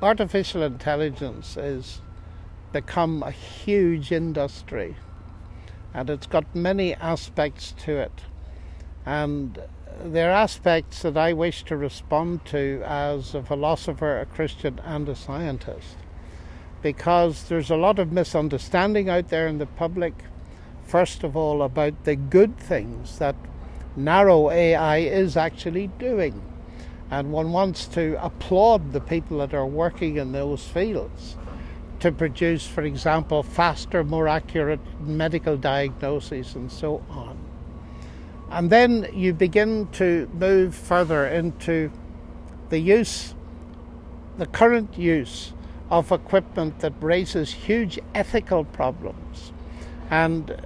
artificial intelligence has become a huge industry, and it's got many aspects to it. And there are aspects that I wish to respond to as a philosopher, a Christian, and a scientist, because there's a lot of misunderstanding out there in the public, first of all, about the good things that narrow AI is actually doing. And one wants to applaud the people that are working in those fields to produce, for example, faster, more accurate medical diagnoses and so on. And then you begin to move further into the current use of equipment that raises huge ethical problems. And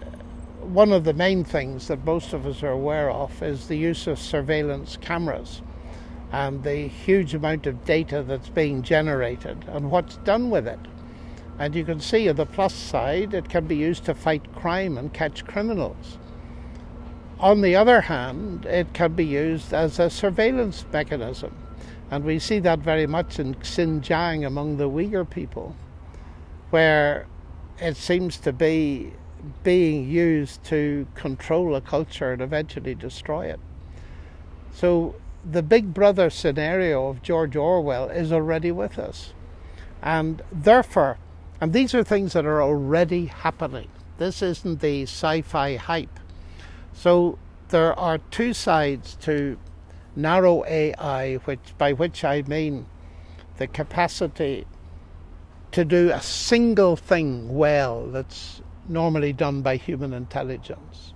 one of the main things that most of us are aware of is the use of surveillance cameras and the huge amount of data that's being generated and what's done with it. And you can see on the plus side, it can be used to fight crime and catch criminals. On the other hand, it can be used as a surveillance mechanism. And we see that very much in Xinjiang among the Uyghur people, where it seems to be being used to control a culture and eventually destroy it. So the Big Brother scenario of George Orwell is already with us. And therefore, and these are things that are already happening. This isn't the sci-fi hype. So there are two sides to narrow AI, by which I mean the capacity to do a single thing well that's normally done by human intelligence.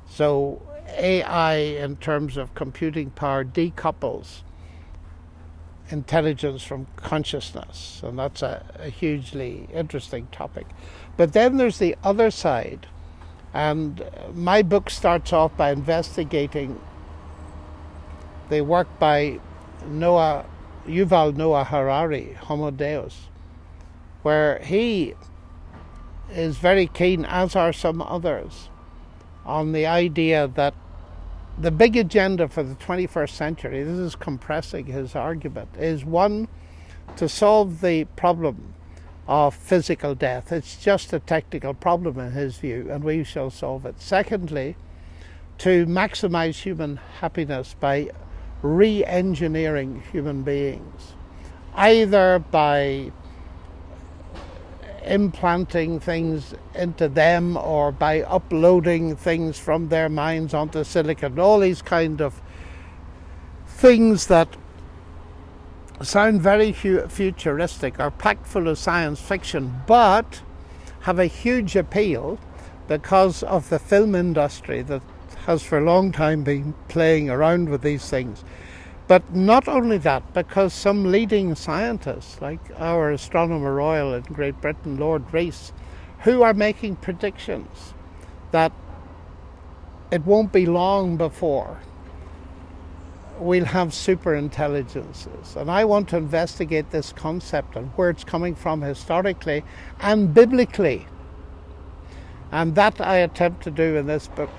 So AI, in terms of computing power, decouples intelligence from consciousness, and that's a hugely interesting topic. But then there's the other side, and my book starts off by investigating the work by Yuval Noah Harari, Homo Deus, where he is very keen, as are some others, on the idea that the big agenda for the 21st century, this is compressing his argument, is one, to solve the problem of physical death. It's just a technical problem in his view, and we shall solve it. Secondly, to maximize human happiness by re-engineering human beings, either by implanting things into them or by uploading things from their minds onto silicon. All these kind of things that sound very futuristic, are packed full of science fiction, but have a huge appeal because of the film industry that has for a long time been playing around with these things. But not only that, because some leading scientists, like our Astronomer Royal in Great Britain, Lord Rees, who are making predictions that it won't be long before we'll have super intelligences. And I want to investigate this concept and where it's coming from historically and biblically. And that I attempt to do in this book.